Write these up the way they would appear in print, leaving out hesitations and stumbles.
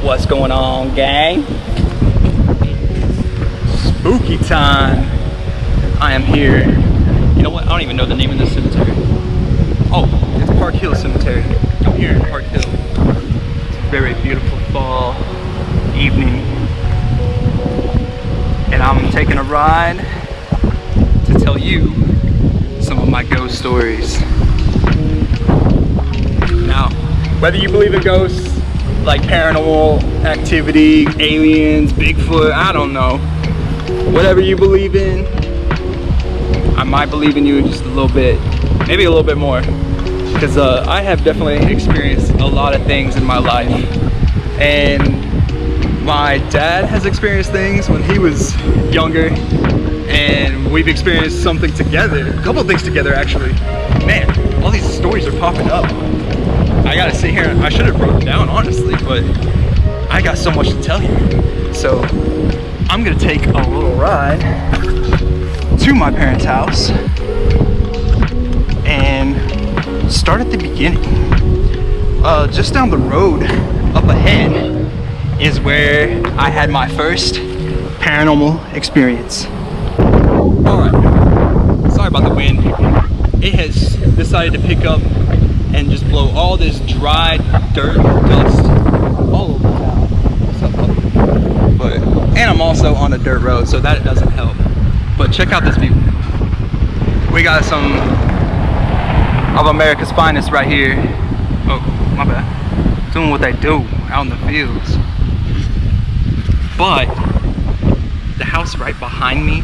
What's going on, gang? Spooky time. I am here. You know what? I don't even know the name of this cemetery. Oh, it's Park Hill Cemetery. I'm here in Park Hill. It's a very beautiful fall evening. And I'm taking a ride to tell you some of my ghost stories. Now, whether you believe in ghosts, like paranormal activity, aliens, Bigfoot, I don't know. Whatever you believe in, I might believe in you just a little bit, maybe a little bit more. Because I have definitely experienced a lot of things in my life. And my dad has experienced things when he was younger. And we've experienced something together, a couple of things together actually. Man, all these stories are popping up. I gotta sit here, I should have wrote them down honestly, but I got so much to tell you. So I'm gonna take a little ride to my parents' house and start at the beginning. Just down the road up ahead is where I had my first paranormal experience. Alright, sorry about the wind. It has decided to pick up and just blow all this dry dirt, dust all over town. What's up, buddy? And I'm also on a dirt road, so that doesn't help. But check out this view. We got some of America's finest right here. Oh, my bad. Doing what they do out in the fields. But the house right behind me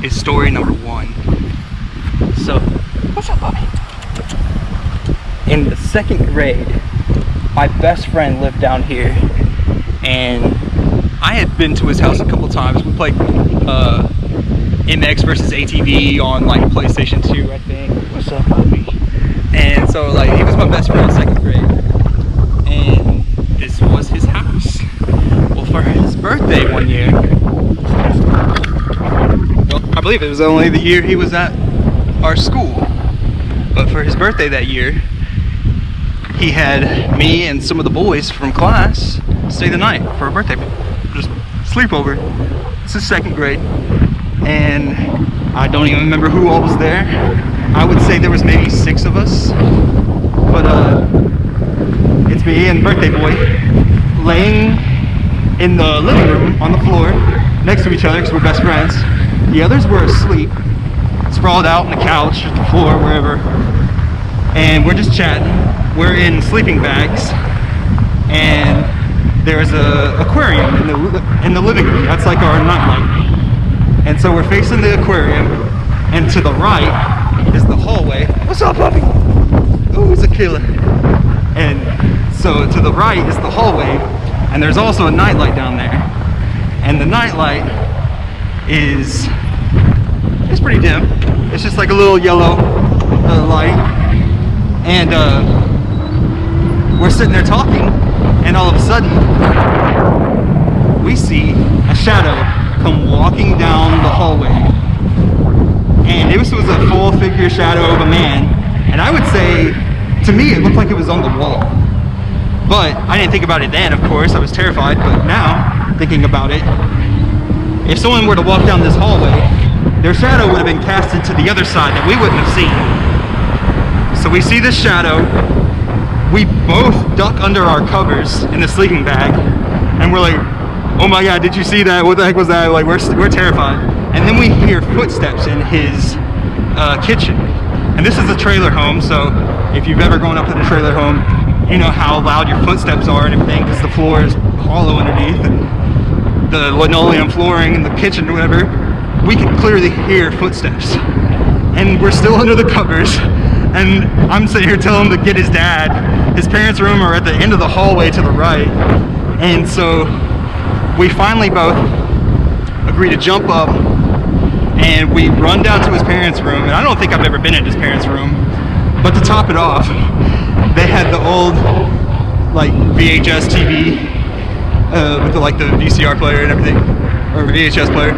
is story number 1. So, what's up, Bobby? In the 2nd grade, my best friend lived down here, and I had been to his house a couple times. We played MX versus ATV on like PlayStation 2, I think. What's up, Bobby? And so like he was my best friend in 2nd grade, and this was his house. Well, for his birthday one year, well, I believe it was only the year he was at our school, but for his birthday that year, he had me and some of the boys from class stay the night for a birthday, just sleepover. This is 2nd grade, and I don't even remember who all was there. I would say there was maybe 6 of us, but it's me and birthday boy laying in the living room on the floor next to each other because we're best friends. The others were asleep, sprawled out on the couch, the floor, wherever, and we're just chatting. We're in sleeping bags, and there's a aquarium in the living room. That's like our nightlight. And so we're facing the aquarium, and to the right is the hallway. What's up, puppy? Oh, he's a killer. And so to the right is the hallway, and there's also a nightlight down there. And the nightlight is pretty dim. It's just like a little yellow light. And we're sitting there talking, and all of a sudden we see a shadow come walking down the hallway, and this was a full figure shadow of a man, and I would say to me it looked like it was on the wall, but I didn't think about it then, of course. I was terrified, but now thinking about it, if someone were to walk down this hallway, their shadow would have been casted to the other side that we wouldn't have seen. So we see this shadow, we both duck under our covers in the sleeping bag, and we're like, oh my god, did you see that? What the heck was that? Like, we're terrified. And then we hear footsteps in his kitchen. And this is a trailer home, so if you've ever gone up to the trailer home, you know how loud your footsteps are and everything, because the floor is hollow underneath, and the linoleum flooring in the kitchen or whatever. We can clearly hear footsteps. And we're still under the covers. And I'm sitting here telling him to get his dad. His parents' room are at the end of the hallway to the right. And so we finally both agree to jump up, and we run down to his parents' room. And I don't think I've ever been in his parents' room, but to top it off, they had the old like VHS TV with the VCR player and everything, or VHS player.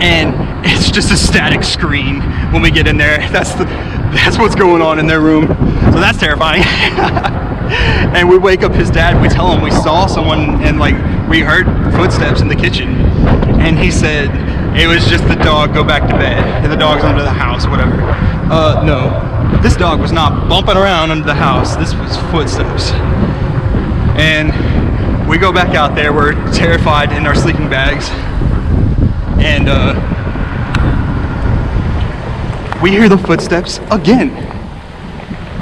And it's just a static screen when we get in there. That's what's going on in their room. So that's terrifying. And we wake up his dad, we tell him we saw someone and like we heard footsteps in the kitchen. And he said, it was just the dog, go back to bed. And the dog's under the house, whatever. No, this dog was not bumping around under the house. This was footsteps. And we go back out there, we're terrified in our sleeping bags. And we hear the footsteps again.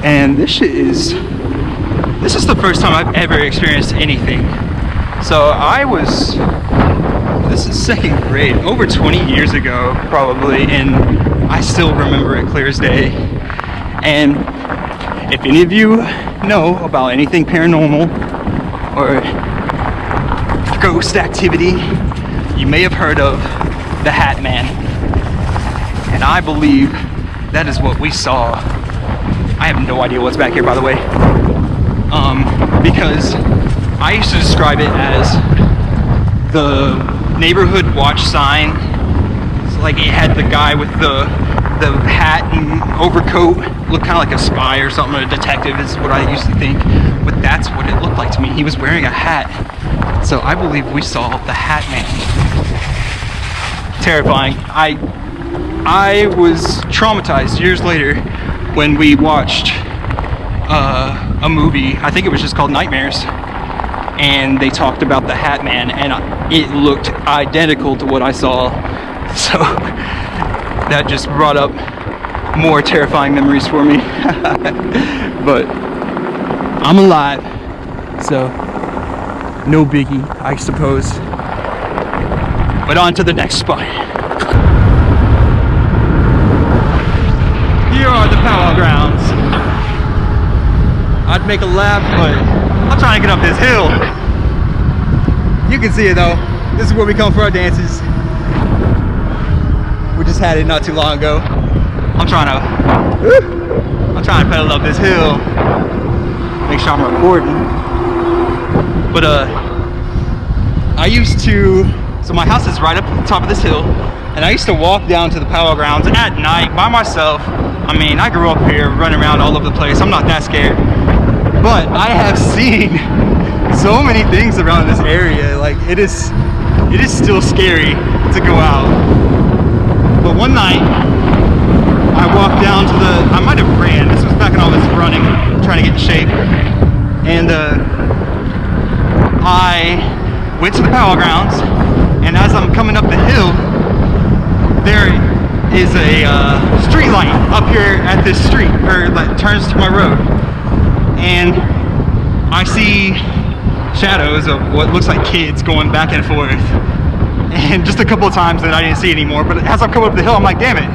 And this is the first time I've ever experienced anything. So this is second grade, over 20 years ago probably, and I still remember it clear as day. And if any of you know about anything paranormal or ghost activity, you may have heard of the Hat Man. And I believe that is what we saw. I have no idea what's back here, by the way. Because I used to describe it as the neighborhood watch sign. It's like it had the guy with the hat and overcoat, looked kind of like a spy or something, a detective is what I used to think. But that's what it looked like to me. He was wearing a hat. So I believe we saw the Hat Man. Terrifying. I was traumatized years later when we watched a movie, I think it was just called Nightmares, and they talked about the Hat Man, and it looked identical to what I saw. So that just brought up more terrifying memories for me. But I'm alive, so no biggie, I suppose. But on to the next spot. Here are the powwow grounds. I'd make a lap, but I'm trying to get up this hill. You can see it though. This is where we come for our dances. We just had it not too long ago. I'm trying to pedal up this hill. Make sure I'm recording. But so my house is right up at the top of this hill, and I used to walk down to the powwow grounds at night by myself. I mean, I grew up here running around all over the place. I'm not that scared. But I have seen so many things around this area. Like it is still scary to go out. But one night I walked down to I might have ran. This was back when I was running, trying to get in shape. And I went to the powwow grounds, and as I'm coming up the hill, there is a street light up here at this street, or that turns to my road. And I see shadows of what looks like kids going back and forth. And just a couple of times that I didn't see anymore. But as I'm coming up the hill, I'm like, damn it.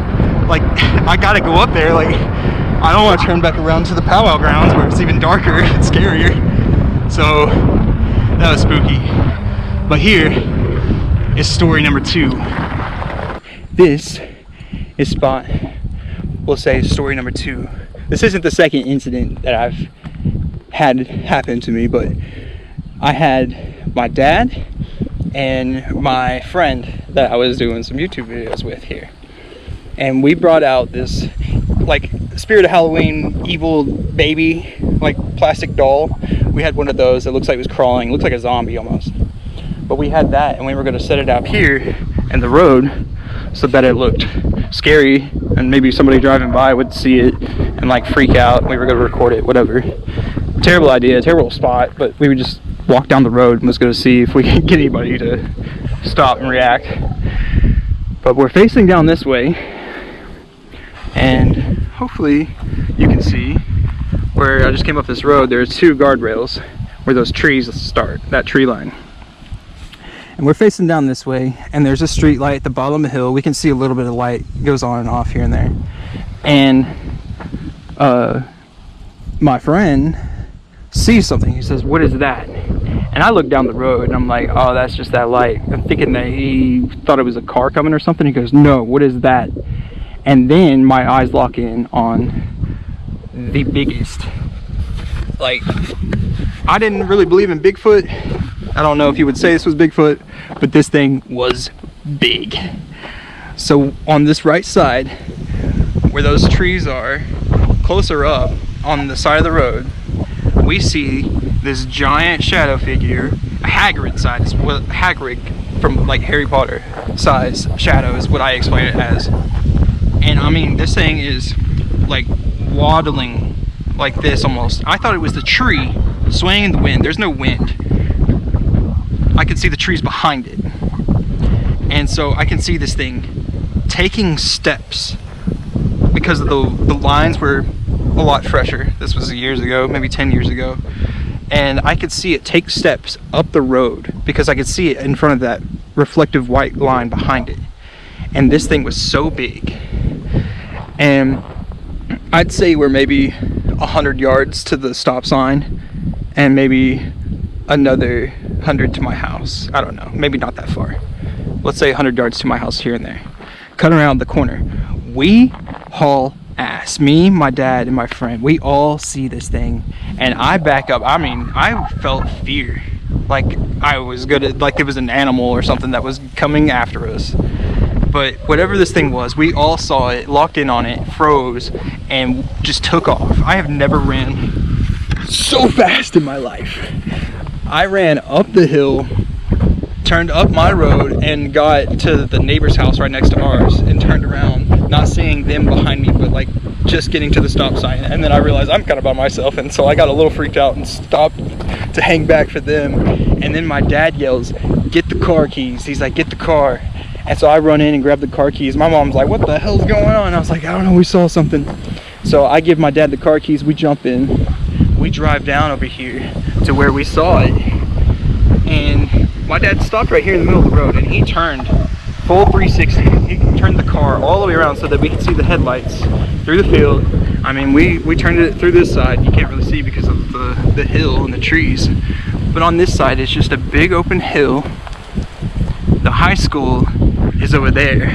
Like, I gotta go up there. Like, I don't want to turn back around to the powwow grounds where it's even darker and scarier. So, that was spooky. But here is story number 2. This is spot, we'll say, story number 2. This isn't the second incident that I've had happen to me, but I had my dad and my friend that I was doing some YouTube videos with here, and we brought out this like Spirit of Halloween evil baby, like plastic doll. We had one of those that looks like it was crawling, looks like a zombie almost, but we had that, and we were going to set it out here in the road so that it looked scary and maybe somebody driving by would see it and like freak out. We were going to record it, whatever. Terrible idea, terrible spot, but we would just walk down the road and was going to see if we could get anybody to stop and react. But we're facing down this way, and hopefully you can see where I just came up this road. There's 2 guardrails where those trees start, that tree line. And we're facing down this way, and there's a street light at the bottom of the hill. We can see a little bit of light goes on and off here and there. And my friend sees something. He says, "What is that?" And I look down the road, and I'm like, "Oh, that's just that light." I'm thinking that he thought it was a car coming or something. He goes, "No, what is that?" And then my eyes lock in on the biggest. Like, I didn't really believe in Bigfoot. I don't know if you would say this was Bigfoot, but this thing was big. So on this right side, where those trees are, closer up on the side of the road, we see this giant shadow figure, a Hagrid size, Hagrid from like Harry Potter size shadow is what I explain it as. And I mean, this thing is like waddling like this almost. I thought it was the tree swaying in the wind. There's no wind. I can see the trees behind it. And so I can see this thing taking steps because of the lines were a lot fresher. This was years ago, maybe 10 years ago. And I could see it take steps up the road because I could see it in front of that reflective white line behind it. And this thing was so big. And I'd say we're maybe 100 yards to the stop sign and maybe another 100 to my house. I don't know, maybe not that far. Let's say 100 yards to my house here and there. Cut around the corner. We haul ass. Me, my dad, and my friend, we all see this thing, and I back up. I mean, I felt fear. Like I was like it was an animal or something that was coming after us. But whatever this thing was, we all saw it, locked in on it, froze, and just took off. I have never ran so fast in my life. I ran up the hill, turned up my road, and got to the neighbor's house right next to ours, and turned around, not seeing them behind me, but like just getting to the stop sign. And then I realized I'm kind of by myself, and so I got a little freaked out and stopped to hang back for them. And then my dad yells, "Get the car keys." He's like, "Get the car." And so I run in and grab the car keys. My mom's like, "What the hell's going on?" I was like, "I don't know, we saw something." So I give my dad the car keys, we jump in, we drive down over here to where we saw it. And my dad stopped right here in the middle of the road, and he turned full 360. He turned the car all the way around so that we could see the headlights through the field. I mean, we turned it through this side. You can't really see because of the hill and the trees. But on this side, it's just a big open hill. The high school is over there.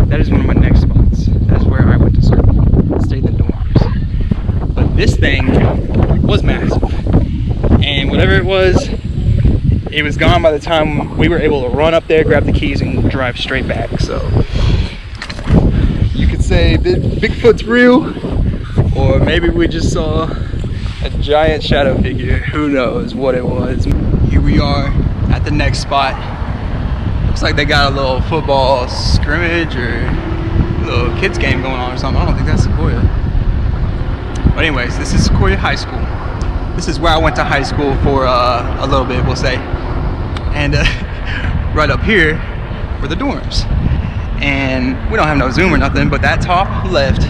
That is one of my next spots. That's where I went to school, stayed in the dorms. But this thing was massive. And whatever it was gone by the time we were able to run up there, grab the keys, and drive straight back. So you could say Bigfoot's real, or maybe we just saw a giant shadow figure. Who knows what it was. Here we are at the next spot. Looks like they got a little football scrimmage or a little kids game going on or something. I don't think that's Sequoyah. But anyways, this is Sequoyah High School. This is where I went to high school for a little bit, we'll say. And right up here were the dorms. And we don't have no Zoom or nothing, but that top left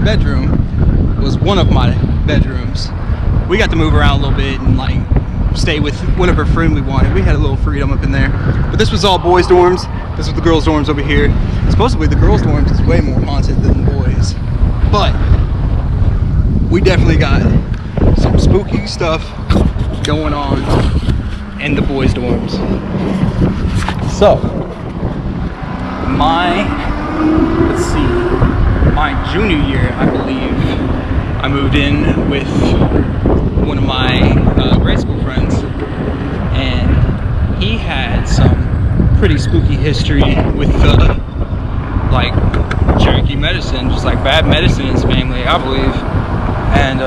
bedroom was one of my bedrooms. We got to move around a little bit and like stay with whatever friend we wanted. We had a little freedom up in there. But this was all boys' dorms. This was the girls' dorms over here. Supposedly the girls' dorms is way more haunted than the boys. But we definitely got some spooky stuff going on in the boys' dorms. So, let's see, my junior year, I believe, I moved in with one of my grade school friends, and he had some pretty spooky history with like Cherokee medicine, just like bad medicine in his family, I believe. And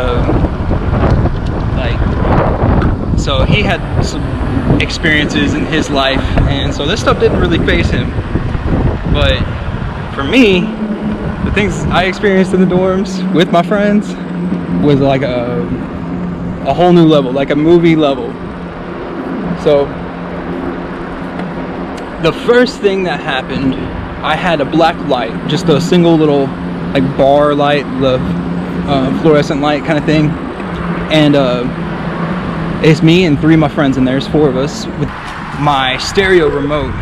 so he had some experiences in his life, and so this stuff didn't really faze him. But for me, the things I experienced in the dorms with my friends was like a whole new level, like a movie level. So the first thing that happened, I had a black light, just a single little like bar light, the fluorescent light kind of thing, and it's me and 3 of my friends, and there's 4 of us. With my stereo remote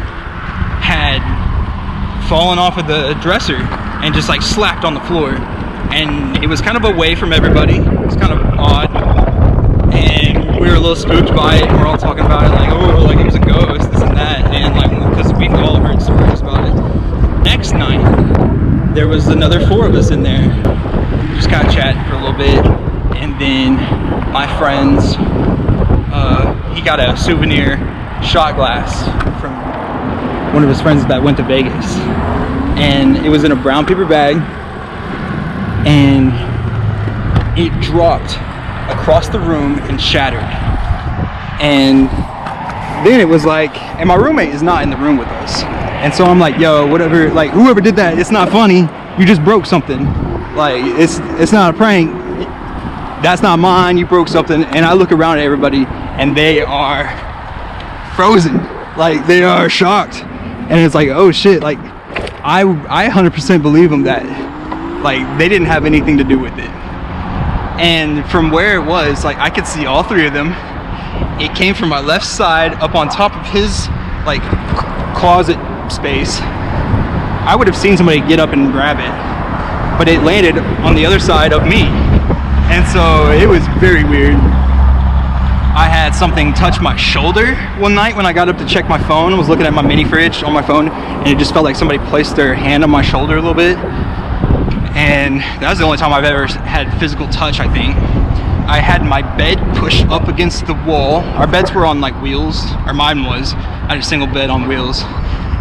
had fallen off of the dresser and just like slapped on the floor, and it was kind of away from everybody. It was kind of odd, and we were a little spooked by it, and we're all talking about it like, oh, like it was a ghost, this and that, and like because we've all heard stories about it. Next night there was another 4 of us in there, just kind of chatting for a little bit, and then my friends, he got a souvenir shot glass from one of his friends that went to Vegas, and it was in a brown paper bag, and it dropped across the room and shattered. And then it was like, and my roommate is not in the room with us. And so I'm like, yo, whatever, like whoever did that, it's not funny. You just broke something. Like it's not a prank. That's not mine. You broke something. And I look around at everybody and they are frozen. Like they are shocked. And it's like, oh shit, like I 100% believe them that like they didn't have anything to do with it. And from where it was, like I could see all three of them. It came from my left side up on top of his like closet space. I would have seen somebody get up and grab it, but it landed on the other side of me. And so it was very weird. I had something touch my shoulder one night when I got up to check my phone. I was looking at my mini fridge on my phone and it just felt like somebody placed their hand on my shoulder a little bit. And that was the only time I've ever had physical touch, I think. I had my bed pushed up against the wall. Our beds were on like wheels, or mine was. I had a single bed on wheels.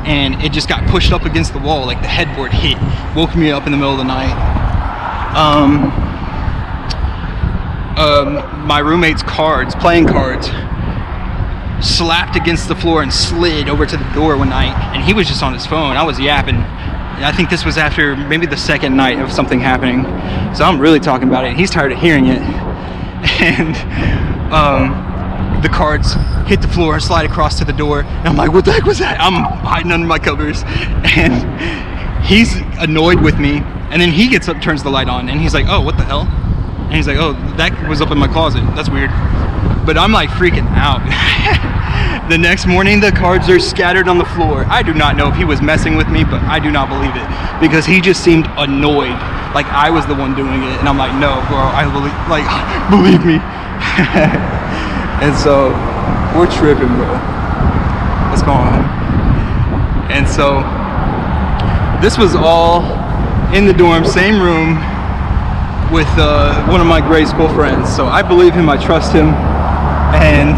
And it just got pushed up against the wall, like the headboard hit, woke me up in the middle of the night. My roommate's cards, playing cards, slapped against the floor and slid over to the door one night, and he was just on his phone. I was yapping. I think this was after maybe the second night of something happening. So I'm really talking about it. He's tired of hearing it. And the cards hit the floor and slide across to the door. And I'm like, what the heck was that? I'm hiding under my covers. And he's annoyed with me. And then he gets up, turns the light on, and he's like, oh, what the hell? And he's like, oh, that was up in my closet. That's weird. But I'm like freaking out. The next morning, the cards are scattered on the floor. I do not know if he was messing with me, but I do not believe it. Because he just seemed annoyed, like I was the one doing it. And I'm like, no, bro, I believe, like, believe me. And so, we're tripping, bro. What's going on? And so, this was all in the dorm, same room, with one of my grade school friends. So I believe him, I trust him, and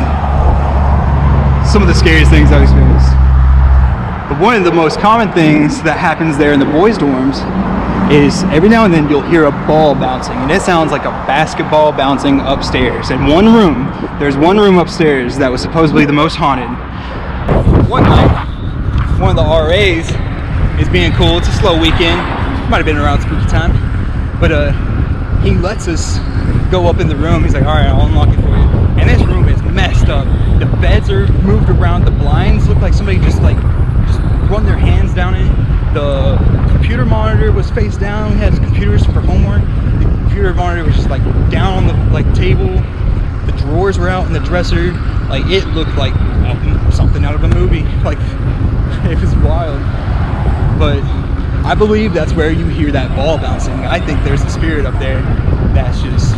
some of the scariest things I've experienced. But one of the most common things that happens there in the boys' dorms is every now and then you'll hear a ball bouncing, and it sounds like a basketball bouncing upstairs. In one room, there's one room upstairs that was supposedly the most haunted. One night, one of the RAs is being cool. It's a slow weekend. Might have been around spooky time, but he lets us go up in the room. He's like, all right, I'll unlock it for you. And this room is messed up. The beds are moved around. The blinds look like somebody just run their hands down it. The computer monitor was face down. We had computers for homework. The computer monitor was just like down on the table. The drawers were out in the dresser. Like it looked like something out of a movie. Like it was wild. But I believe that's where you hear that ball bouncing. I think there's a spirit up there that's just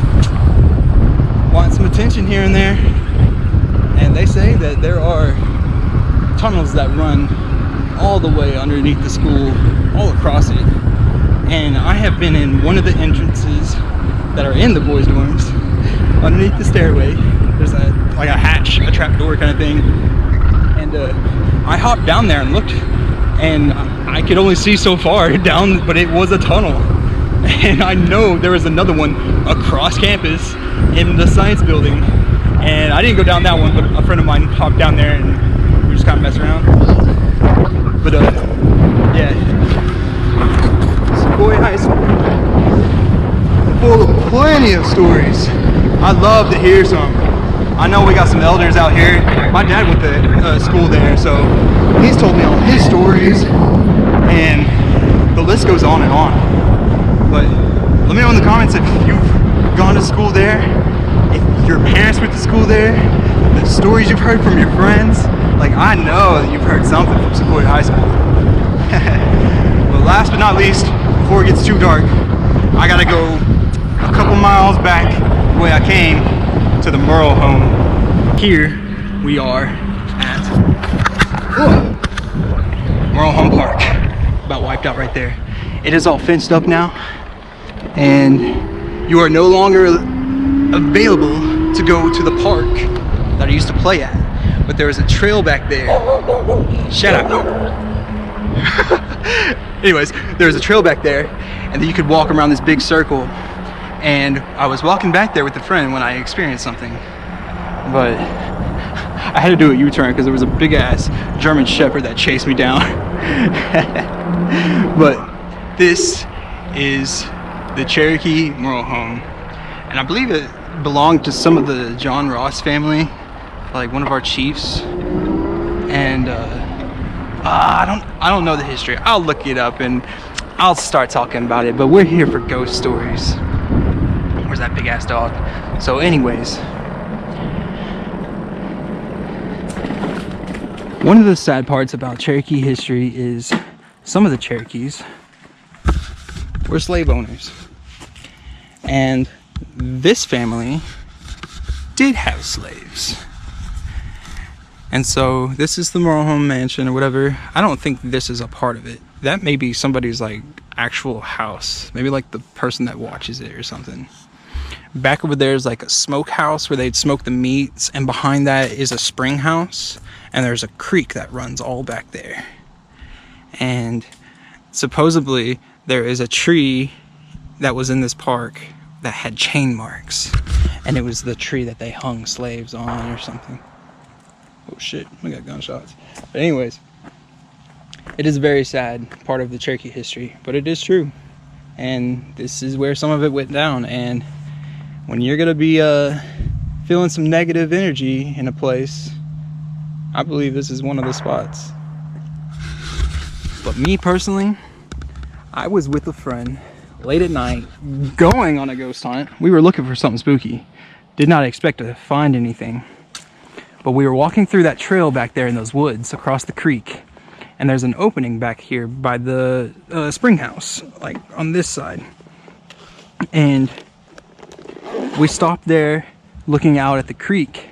wanting some attention here and there. And they say that there are tunnels that run all the way underneath the school, all across it. And I have been in one of the entrances that are in the boys' dorms. Underneath the stairway, there's like a hatch, a trap door kind of thing. And I hopped down there and looked, and I could only see so far down, but it was a tunnel. And I know there was another one across campus in the science building. And I didn't go down that one, but a friend of mine hopped down there and we just kind of messed around. But yeah, Sequoyah High School, full of plenty of stories. I'd love to hear some. I know we got some elders out here. My dad went to school there, so he's told me all his stories, and the list goes on and on. But let me know in the comments if you've gone to school there, if your parents went to school there, the stories you've heard from your friends. Like, I know that you've heard something from Sequoyah High School. Well, last but not least, before it gets too dark, I gotta go a couple miles back the way I came to the Murrell Home. Here we are at Murrell Home Park. About wiped out right there. It is all fenced up now, and you are no longer available to go to the park that I used to play at. But there was a trail back there. Shut up. Anyways, there was a trail back there, and then you could walk around this big circle. and I was walking back there with a friend when I experienced something. But I had to do a U-turn because there was a big ass German Shepherd that chased me down. But this is the Cherokee Murrell Home, and I believe it belonged to some of the John Ross family, like one of our chiefs. And I don't know the history. I'll look it up and I'll start talking about it. But we're here for ghost stories. Where's that big ass dog? So anyways, one of the sad parts about Cherokee history is some of the Cherokees were slave owners, and this family did have slaves. And so this is the Murrell Home mansion or whatever. I don't think this is a part of it. That may be somebody's like actual house, maybe like the person that watches it or something. Back over there is like a smokehouse where they'd smoke the meats, and behind that is a spring house, and there's a creek that runs all back there. And supposedly there is a tree that was in this park that had chain marks, and it was the tree that they hung slaves on or something. Oh shit, we got gunshots. But anyways, it is a very sad part of the Cherokee history, but it is true. And this is where some of it went down. And when you're gonna be feeling some negative energy in a place, I believe this is one of the spots. But me personally, I was with a friend late at night going on a ghost hunt. We were looking for something spooky. Did not expect to find anything. But we were walking through that trail back there in those woods across the creek. And there's an opening back here by the spring house, like on this side. And we stopped there looking out at the creek.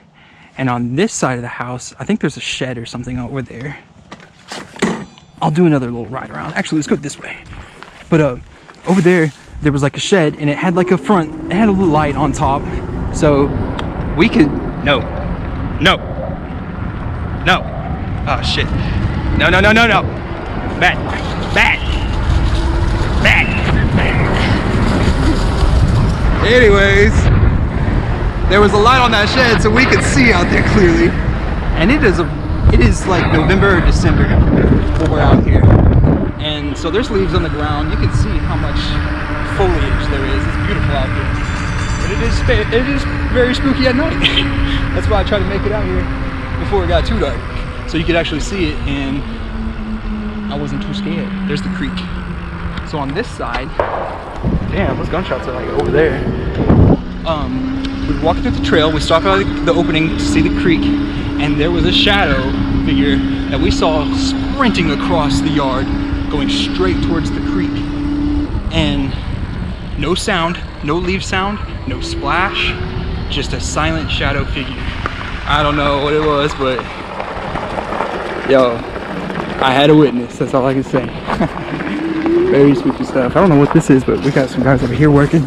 And on this side of the house, I think there's a shed or something over there. I'll do another little ride around. Actually, let's go this way. But over there was like a shed, and it had like a front, it had a little light on top. So we could, no. Oh shit. No. Back. Anyways, there was a light on that shed so we could see out there clearly. And it is like November or December when we're out here. And so there's leaves on the ground. You can see how much foliage there is. It's beautiful out here. But it is very spooky at night. That's why I try to make it out here before it got too dark, so you could actually see it, and I wasn't too scared. There's the creek. So on this side, damn, those gunshots are like over there. We were walking through the trail. We stopped at the opening to see the creek, and there was a shadow figure that we saw sprinting across the yard, going straight towards the creek. And no sound, no leaf sound, no splash, just a silent shadow figure. I don't know what it was, but yo, I had a witness. That's all I can say. Very spooky stuff. I don't know what this is, but we got some guys over here working,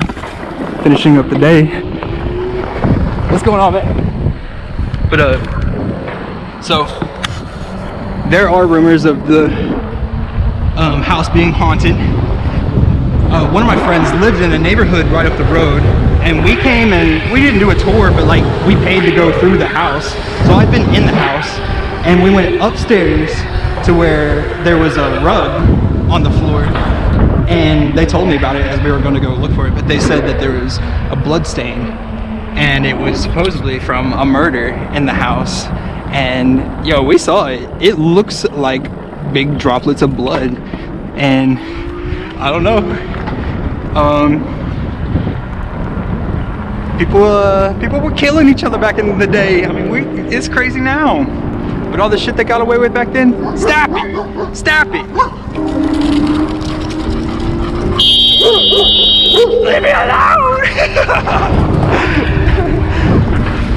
finishing up the day. What's going on, man? But so there are rumors of the house being haunted. One of my friends lived in a neighborhood right up the road, and we came and we didn't do a tour, but like we paid to go through the house. So I've been in the house, and we went upstairs to where there was a rug on the floor, and they told me about it as we were going to go look for it. But they said that there was a blood stain, and it was supposedly from a murder in the house. And yo, we saw it. It looks like big droplets of blood, and I don't know. People were killing each other back in the day. I mean, it's crazy now. But all the shit they got away with back then, stop it! Stop it! Leave me alone!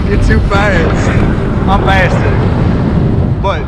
You're too fast. I'm faster. But